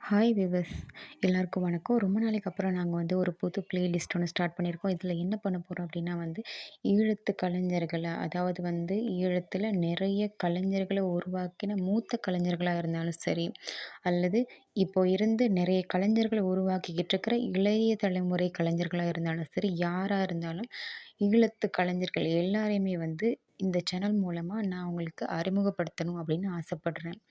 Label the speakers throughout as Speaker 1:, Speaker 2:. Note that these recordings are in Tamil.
Speaker 1: ஹாய் விவஸ், எல்லாருக்கும் வணக்கம். ரொம்ப நாளைக்கு அப்புறம் நாங்கள் ஒரு புது பிளேலிஸ்ட் ஒன்று ஸ்டார்ட் பண்ணியிருக்கோம். இதில் என்ன பண்ண போகிறோம் அப்படின்னா ஈழத்து கலைஞர்களை, அதாவது ஈழத்தில் நிறைய கலைஞர்களை உருவாக்கின மூத்த கலைஞர்களாக இருந்தாலும் சரி, அல்லது இப்போ இருந்து நிறைய கலைஞர்களை உருவாக்கிக்கிட்டு இருக்கிற இளைய தலைமுறை கலைஞர்களாக இருந்தாலும் சரி, யாராக இருந்தாலும் ஈழத்து கலைஞர்கள் எல்லாரையுமே இந்த சேனல் மூலமாக நான் உங்களுக்கு அறிமுகப்படுத்தணும் அப்படின்னு ஆசைப்படுறேன்.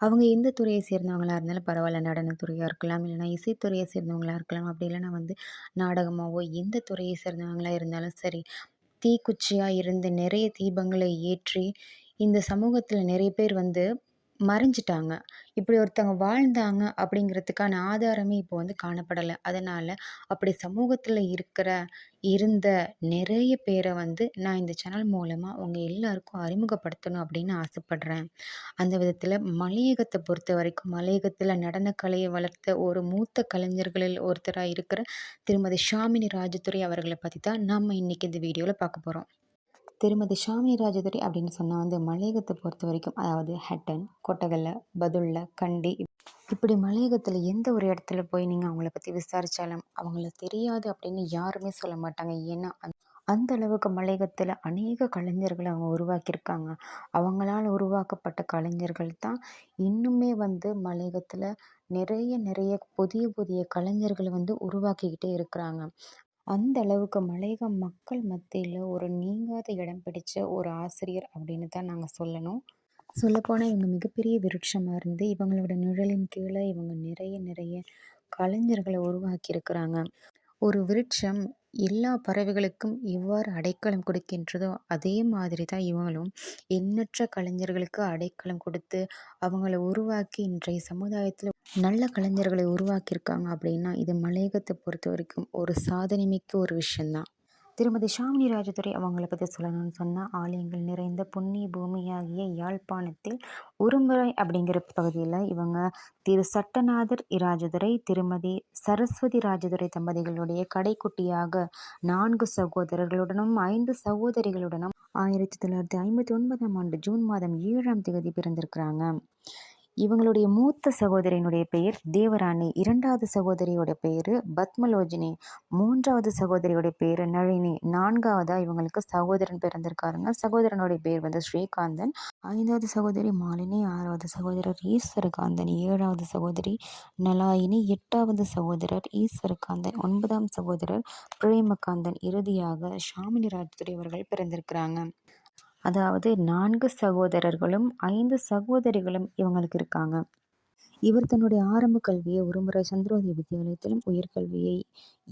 Speaker 1: அவங்க எந்த துறையை சேர்ந்தவங்களா இருந்தாலும் பரவாயில்ல. நடனத்துறையா இருக்கலாம், இல்லைனா இசைத்துறையை சேர்ந்தவங்களா இருக்கலாம், அப்படி இல்லைனா நாடகமாவோ எந்த துறையை சேர்ந்தவங்களா இருந்தாலும் சரி, தீக்குச்சியா இருந்து நிறைய தீபங்களை ஏற்றி இந்த சமூகத்தில் நிறைய பேர் மறைஞ்சிட்டாங்க. இப்படி ஒருத்தவங்க வாழ்ந்தாங்க அப்படிங்கிறதுக்கான ஆதாரமே இப்போ காணப்படலை. அதனால் அப்படி சமூகத்தில் இருந்த நிறைய பேரை நான் இந்த சேனல் மூலமாக அவங்க எல்லாருக்கும் அறிமுகப்படுத்தணும் அப்படின்னு ஆசைப்படுறேன். அந்த விதத்தில் மலையகத்தை பொறுத்த வரைக்கும் மலையகத்தில் நடனக்கலையை வளர்த்த ஒரு மூத்த கலைஞர்களில் ஒருத்தராக இருக்கிற திருமதி ஷாமினி ராஜதுரை அவர்களை பற்றி தான் நம்ம இன்றைக்கி இந்த வீடியோவில் பார்க்க போகிறோம். திருமதி ஷாமினி ராஜதுரை அப்படின்னு சொன்னால் மலையகத்தை பொறுத்த வரைக்கும், அதாவது ஹட்டன், கொட்டகல்ல, பதுல்ல, கண்டி, இப்படி மலையகத்தில் எந்த ஒரு இடத்துல போய் நீங்கள் அவங்கள பற்றி விசாரித்தாலும் அவங்கள தெரியாது அப்படின்னு யாருமே சொல்ல மாட்டாங்க. ஏன்னா அந்த அளவுக்கு மலையகத்தில் அநேக கலைஞர்களை அவங்க உருவாக்கியிருக்காங்க. அவங்களால் உருவாக்கப்பட்ட கலைஞர்கள் தான் இன்னுமே மலையகத்தில் நிறைய நிறைய புதிய புதிய கலைஞர்களை உருவாக்கிக்கிட்டே இருக்கிறாங்க. அந்த அளவுக்கு மலையக மக்கள் மத்தியில் ஒரு நீங்காத இடம் பிடிச்ச ஒரு ஆசிரியர் அப்படின்னு தான் நாங்கள் சொல்லணும். சொல்லப்போனால் இவங்க மிகப்பெரிய விருட்சமாக இருந்து இவங்களோட நிழலின் கீழே இவங்க நிறைய நிறைய கலைஞர்களை உருவாக்கியிருக்கிறாங்க. ஒரு விருட்சம் எல்லா பறவைகளுக்கும் எவ்வாறு அடைக்கலம் கொடுக்கின்றதோ அதே மாதிரி தான் இவங்களும் எண்ணற்ற கலைஞர்களுக்கு அடைக்கலம் கொடுத்து அவங்கள உருவாக்கி இன்றைய சமுதாயத்தில் நல்ல கலைஞர்களை உருவாக்கியிருக்காங்க. அப்படின்னா இது மலையகத்தை பொறுத்த வரைக்கும் ஒரு சாதனை மிக்க ஒரு விஷயந்தான். திருமதி ஷாமினி ராஜதுரை அவங்கள பற்றி சொல்லணும்னு சொன்னால், ஆலயங்கள் நிறைந்த புண்ணிய பூமியாகிய யாழ்ப்பாணத்தில் உரும்புரை அப்படிங்கிற பகுதியில் இவங்க திரு சட்டநாதர் இராஜதுரை, திருமதி சரஸ்வதி ராஜதுரை தம்பதிகளுடைய கடைக்குட்டியாக 4 சகோதரர்களுடனும் 5 சகோதரிகளுடனும் 1959ஆம் ஆண்டு ஜூன் மாதம் 7ஆம் தேதி பிறந்திருக்கிறாங்க. இவங்களுடைய மூத்த சகோதரியினுடைய பெயர் தேவராணி, 2வது சகோதரியோட பேர் பத்மலோஜினி, 3வது சகோதரியோட பேர் நளினி, 4வதா இவங்களுக்கு சகோதரன் பிறந்திருக்காருங்க. சகோதரனுடைய பேர் ஸ்ரீகாந்தன், 5வது சகோதரி மாலினி, 6வது சகோதரர் ஈஸ்வரகாந்தன், 7வது சகோதரி நலாயினி, 8வது சகோதரர் ஈஸ்வரகாந்தன், 9ஆம் சகோதரர் பிரேமகாந்தன், இறுதியாக ஷாமினி ராஜதுரை அவர்கள் பிறந்திருக்கிறாங்க. அதாவது 4 சகோதரர்களும் 5 சகோதரிகளும் இவங்களுக்கு இருக்காங்க. இவர் தன்னுடைய ஆரம்ப கல்வியை ஒருமுறை சந்திரோதய வித்தியாலயத்திலும், உயர்கல்வியை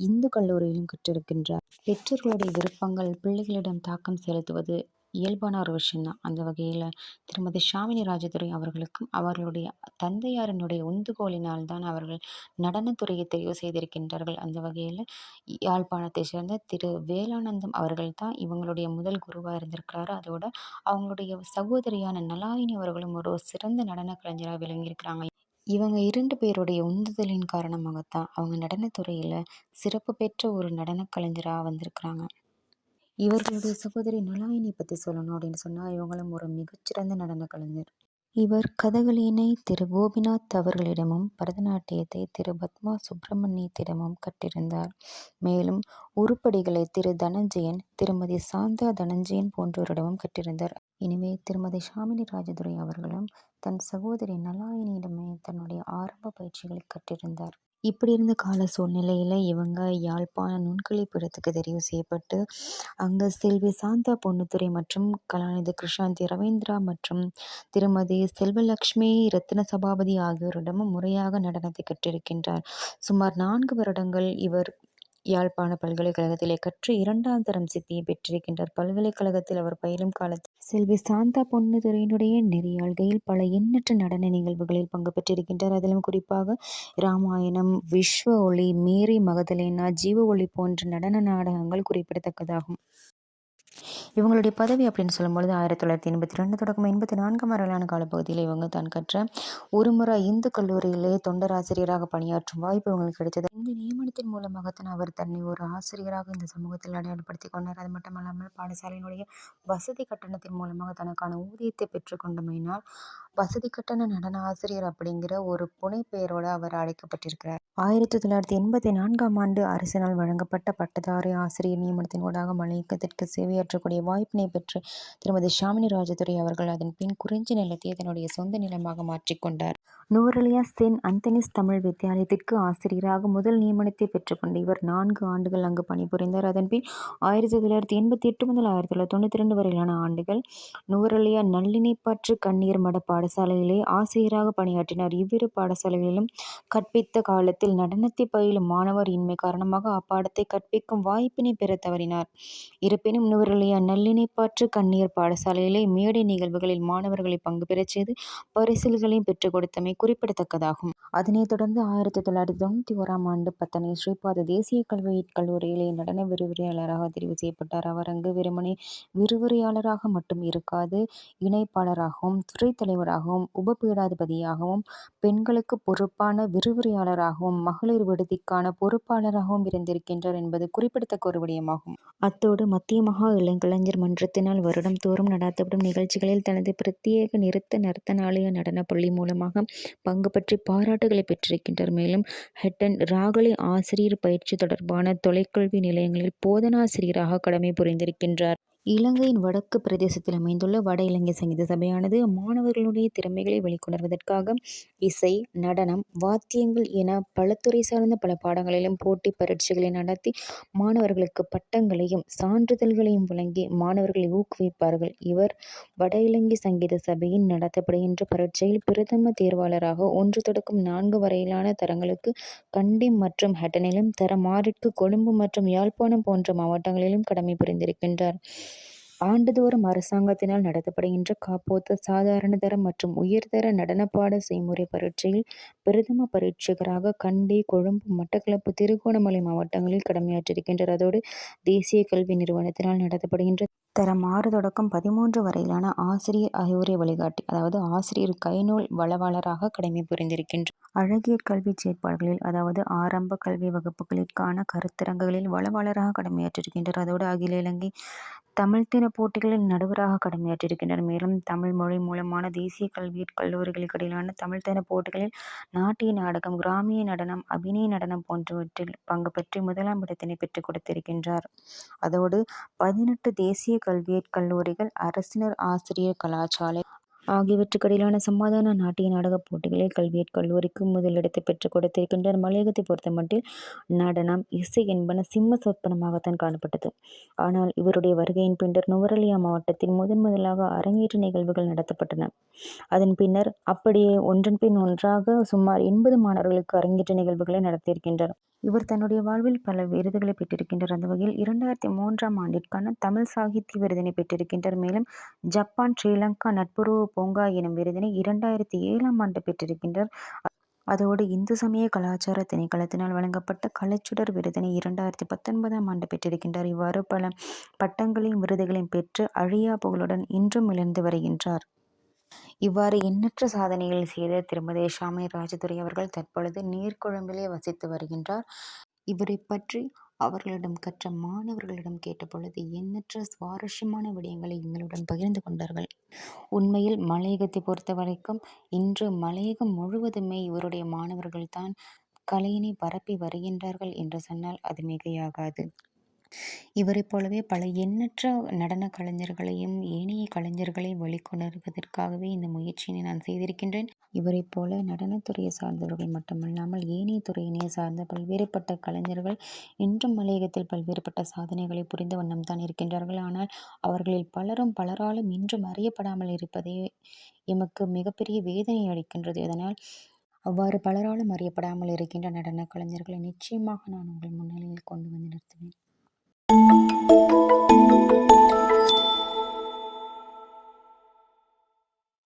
Speaker 1: இந்து கல்லூரியிலும் கற்றிருக்கின்றார். பெற்றோர்களுடைய விருப்பங்கள் பிள்ளைகளிடம் தாக்கம் செலுத்துவது இயல்பான ஒரு விஷயம்தான். அந்த வகையில் திருமதி ஷாமினி ராஜதுரை அவர்களுக்கும் அவர்களுடைய தந்தையாரினுடைய உந்துகோலினால் தான் அவர்கள் நடனத்துறையை தெரிவு செய்திருக்கின்றார்கள். அந்த வகையில் யாழ்ப்பாணத்தை சேர்ந்த திரு வேலானந்தம் அவர்கள் தான் இவங்களுடைய முதல் குருவாக இருந்திருக்கிறாரு. அதோட அவங்களுடைய சகோதரியான நலாயினி அவர்களும் ஒரு சிறந்த நடன கலைஞராக விளங்கியிருக்கிறாங்க. இவங்க 2 பேருடைய உந்துதலின் காரணமாகத்தான் அவங்க நடனத்துறையில் சிறப்பு பெற்ற ஒரு நடன கலைஞராக வந்திருக்கிறாங்க. இவர்களுடைய சகோதரி நலாயினி பற்றி சொல்லணும் அப்படின்னு சொன்னால், இவங்களும் ஒரு மிகச்சிறந்த நடன கலைஞர். இவர் கதகளியினை திரு கோபிநாத் அவர்களிடமும், பரதநாட்டியத்தை திரு பத்மா சுப்பிரமணியத்திடமும் கற்றிருந்தார். மேலும் உருப்படிகளை திரு தனஞ்சயன், திருமதி சாந்தா தனஞ்சயன் போன்றோரிடமும் கற்றிருந்தார். எனவே திருமதி ஷாமினி ராஜதுரை அவர்களும் தன் சகோதரி நலாயினியிடமே தன்னுடைய ஆரம்ப பயிற்சிகளை கற்றிருந்தார். இப்படி இருந்த கால சூழ்நிலையில் இவங்க யாழ்ப்பாண நுண்கலைப்பீடத்துக்கு தெரிவு செய்யப்பட்டு அங்கே செல்வி சாந்தா பொன்னுத்துரை மற்றும் கலாநிதி கிருஷாந்தி ரவீந்திரா மற்றும் திருமதி செல்வலட்சுமி ரத்தின சபாபதி ஆகியோரிடமும் முறையாக நடனத்தை கற்றிருக்கின்றார். சுமார் 4 வருடங்கள் இவர் யாழ்ப்பாண பல்கலைக்கழகத்திலே கற்று 2ஆம் தரம் சித்தியை பெற்றிருக்கின்றார். பல்கலைக்கழகத்தில் அவர் பயிலும் காலத்தில் செல்வி சாந்தா பொன்னுத்துரையினுடைய நெறியாள்கையில் பல எண்ணற்ற நடன நிகழ்வுகளில் பங்கு பெற்றிருக்கின்றார். அதிலும் குறிப்பாக இராமாயணம், விஸ்வ ஒளி, மேரி மகதலேனா, ஜீவ ஒளி போன்ற நடன நாடகங்கள் குறிப்பிடத்தக்கதாகும். இவங்களுடைய பதவி அப்படின்னு சொல்லும்பொழுது 1982 தொடக்கம் 84 வரையிலான காலப்பகுதியில் இவங்க தான் கற்ற ஒருமுறை இந்து கல்லூரியிலே தொண்டராசிரியராக பணியாற்றும் வாய்ப்பு இவங்களுக்கு கிடைத்தது. இந்த நியமனத்தின் மூலமாகத்தான் அவர் தன்னை ஒரு ஆசிரியராக இந்த சமூகத்தில் அடையாளப்படுத்திக் கொண்டார். அது மட்டுமல்லாமல் பாடசாலையினுடைய வசதி கட்டணத்தின் மூலமாக தனக்கான ஊதியத்தை பெற்றுக்கொண்டமையினால் வசதி கட்டண நடன ஆசிரியர் அப்படிங்கிற ஒரு புனைப்பெயரோடு அவர் அழைக்கப்பட்டிருக்கிறார். 1984 ஆண்டு அரசினால் வழங்கப்பட்ட பட்டதாரி ஆசிரியர் நியமனத்தின் ஊடாக மலையகத்திற்கு சேவையாற்றக்கூடிய வாய்ப்பினை பெற்று திருமதி ஷாமினி ராஜதுரை அவர்கள் அதன் பின் குறிஞ்சி நிலத்தை தன்னுடைய சொந்த நிலமாக மாற்றிக்கொண்டார். நுவரெலியா செயின்ட் அந்தனிஸ் தமிழ் வித்தியாலயத்திற்கு ஆசிரியராக முதல் நியமனத்தை பெற்றுக்கொண்டு இவர் 4 ஆண்டுகள் அங்கு பணிபுரிந்தார். அதன்பின் 1988 முதல் 1992 வரையிலான ஆண்டுகள் நுவரெலியா நல்லிணைப்பாற்று கண்ணீர் மட பாடசாலையிலே ஆசிரியராக பணியாற்றினார். இவ்விரு பாடசாலைகளிலும் கற்பித்த காலத்தில் நடனத்தை பயிலும் மாணவர் இன்மை காரணமாக அப்பாடத்தை கற்பிக்கும் வாய்ப்பினை பெற தவறினார். இருப்பினும் நுவரெலியா நல்லிணைப்பாற்று கண்ணீர் பாடசாலையிலே மேடை நிகழ்வுகளில் மாணவர்களை பங்கு பெறச் செய்து பரிசில்களையும் பெற்றுக் கொடுத்தமை குறிப்பிடத்தக்கதாகும். அதனைத் தொடர்ந்து 1991 ஆண்டு பத்தனை ஸ்ரீபாத தேசிய கல்வி கல்லூரியிலே நடன விரிவுரையாளராக தெரிவு செய்யப்பட்டார். அவர் அங்கு வெறுமனே விரிவுரையாளராக மட்டும் இருக்காது, இணைப்பாளராகவும் துறை தலைவராகவும் உபபீடாதிபதியாகவும் பெண்களுக்கு பொறுப்பான விரிவுரையாளராகவும் மகளிர் விடுதிக்கான பொறுப்பாளராகவும் இருந்திருக்கின்றார் என்பது குறிப்பிடத்தக்க ஒரு விடயமாகும். அத்தோடு மத்திய மகா இளங்கலைஞர் மன்றத்தினால் வருடம் தோறும் நடாத்தப்படும் நிகழ்ச்சிகளில் தனது பிரத்யேக நிறுத்த நர்த்தனாலய நடனப் பள்ளி மூலமாக பங்கு பற்றி பாராட்டுகளை பெற்றிருக்கின்றார். மேலும் ஹெட்டன் ராகலை ஆசிரியர் பயிற்சி தொடர்பான தொலைக்கல்வி நிலையங்களில் போதனாசிரியராக கடமை புரிந்திருக்கின்றார். இலங்கையின் வடக்கு பிரதேசத்தில் அமைந்துள்ள வட இலங்கை சங்கீத சபையானது மாணவர்களுடைய திறமைகளை வெளிக்கொணர்வதற்காக இசை, நடனம், வாத்தியங்கள் என பலதுறை சார்ந்த பல பாடங்களிலும் போட்டி பரீட்சைகளை நடத்தி மாணவர்களுக்கு பட்டங்களையும் சான்றிதழ்களையும் வழங்கி மாணவர்களை ஊக்குவிப்பார்கள். இவர் வட இலங்கை சங்கீத சபையின் நடத்தப்படுகின்ற பரீட்சையில் பிரதம தேர்வாளராக 1 தொடக்கம் 4 வரையிலான தரங்களுக்கு கண்டி மற்றும் ஹட்டனிலும், தரம் 6ற்கு கொழும்பு மற்றும் யாழ்ப்பாணம் போன்ற மாவட்டங்களிலும் கடமை புரிந்திருக்கின்றார். ஆண்டுதோறும் அரசாங்கத்தினால் நடத்தப்படுகின்ற காப்போத்த சாதாரண தரம் மற்றும் உயர்தர நடனப்பாட செய்முறை பரீட்சையில் பிரதம பரீட்சகராக கண்டி, கொழும்பு, மட்டக்களப்பு, திருகோணமலை மாவட்டங்களில் கடமையாற்றியிருக்கின்றார். அதோடு தேசிய கல்வி நிறுவனத்தினால் நடத்தப்படுகின்ற தரம் 6 தொடக்கம் 13 வரையிலான ஆசிரியர் அறிவுரை வழிகாட்டி, அதாவது ஆசிரியர் கைநூல் வளவாளராக கடமை புரிந்திருக்கின்றார். அழகிய கல்வி செயற்பாடுகளில், அதாவது ஆரம்ப கல்வி வகுப்புகளுக்கான கருத்தரங்குகளில் வளவாளராக கடமையாற்றியிருக்கின்றார். அதோடு அகில இலங்கை தமிழ் தின போட்டிகளில் நடுவராக கடமையாற்றியிருக்கின்றார். மேலும் தமிழ் மொழி மூலமான தேசிய கல்வி கல்லூரிகளுக்கு இடையிலான தமிழ் தின போட்டிகளில் நாட்டிய நாடகம், கிராமிய நடனம், அபிநய நடனம் போன்றவற்றில் பங்கு பெற்று 1ஆம் இடத்தினை பெற்றுக் கொடுத்திருக்கின்றார். அதோடு 18 தேசிய கல்வி கல்லூரிகள், அரசினர் ஆசிரியர் கலாசாலை ஆகியவற்றுக்கிடையிலான சமாதான நாட்டிய நாடகப் போட்டிகளில் கல்வியற் கல்லூரிக்கு முதலிடத்தை பெற்றுக் கொடுத்திருக்கின்றார். மலையகத்தை பொறுத்தமட்டில் நடனம், இசை என்பன சிம்ம சொற்பனமாகத்தான் காணப்பட்டது. ஆனால் இவருடைய வருகையின் பின்னர் நுவரெலியா மாவட்டத்தில் முதலாக அரங்கேற்ற நிகழ்வுகள் நடத்தப்பட்டன. அதன் பின்னர் அப்படியே ஒன்றன் பின் ஒன்றாக சுமார் 80 மாணவர்களுக்கு அரங்கேற்ற நிகழ்வுகளை நடத்தியிருக்கின்றார். இவர் தன்னுடைய வாழ்வில் பல விருதுகளை பெற்றிருக்கின்றார். அந்த வகையில் 2003ஆம் ஆண்டிற்கான தமிழ் சாகித்ய விருதினை பெற்றிருக்கின்றார். மேலும் ஜப்பான் ஸ்ரீலங்கா நட்புறவு பூங்கா எனும் விருதினை 2007ஆம் ஆண்டு பெற்றிருக்கின்றார். அதோடு இந்து சமய கலாச்சார திணைக்களத்தினால் வழங்கப்பட்ட கலைச்சுடர் விருதினை 2019ஆம் ஆண்டு பெற்றிருக்கின்றார். இவ்வாறு பல பட்டங்களையும் விருதுகளையும் பெற்று அழியா புகழுடன் இன்றும் மிளர்ந்து வருகின்றார். இவ்வாறு எண்ணற்ற சாதனைகளை செய்த திருமதி ஷாமினி ராஜதுரை அவர்கள் தற்பொழுது நீர்கொழும்பிலே வசித்து வருகின்றார். இவரை பற்றி அவர்களிடம் கற்ற மாணவர்களிடம் கேட்டபொழுது எண்ணற்ற சுவாரஸ்யமான விடயங்களை எங்களுடன் பகிர்ந்து கொண்டார்கள். உண்மையில் மலையகத்தை பொறுத்த வரைக்கும் இன்று மலையகம் முழுவதுமே இவருடைய மாணவர்கள்தான் கலையினை பரப்பி வருகின்றார்கள் என்று சொன்னால் அது மிகையாகாது. இவரைப் போலவே பல எண்ணற்ற நடன கலைஞர்களையும் ஏனைய கலைஞர்களை வெளிக்கொணர்வதற்காகவே இந்த முயற்சியினை நான் செய்திருக்கின்றேன். இவரைப் போல நடனத்துறையை சார்ந்தவர்கள் மட்டுமல்லாமல் ஏனைய துறையினை சார்ந்த பல்வேறுபட்ட கலைஞர்கள் இன்றும் மலையகத்தில் பல்வேறுபட்ட சாதனைகளை புரிந்த வண்ணம் தான் இருக்கின்றார்கள். ஆனால் அவர்களில் பலராலும் இன்றும் அறியப்படாமல் இருப்பதே எமக்கு மிகப்பெரிய வேதனை அளிக்கின்றது. அதனால் அவ்வாறு பலராலும் அறியப்படாமல் இருக்கின்ற நடன கலைஞர்களை நிச்சயமாக நான் உங்கள் முன்னிலையில் கொண்டு வந்து நிறுத்துவேன்.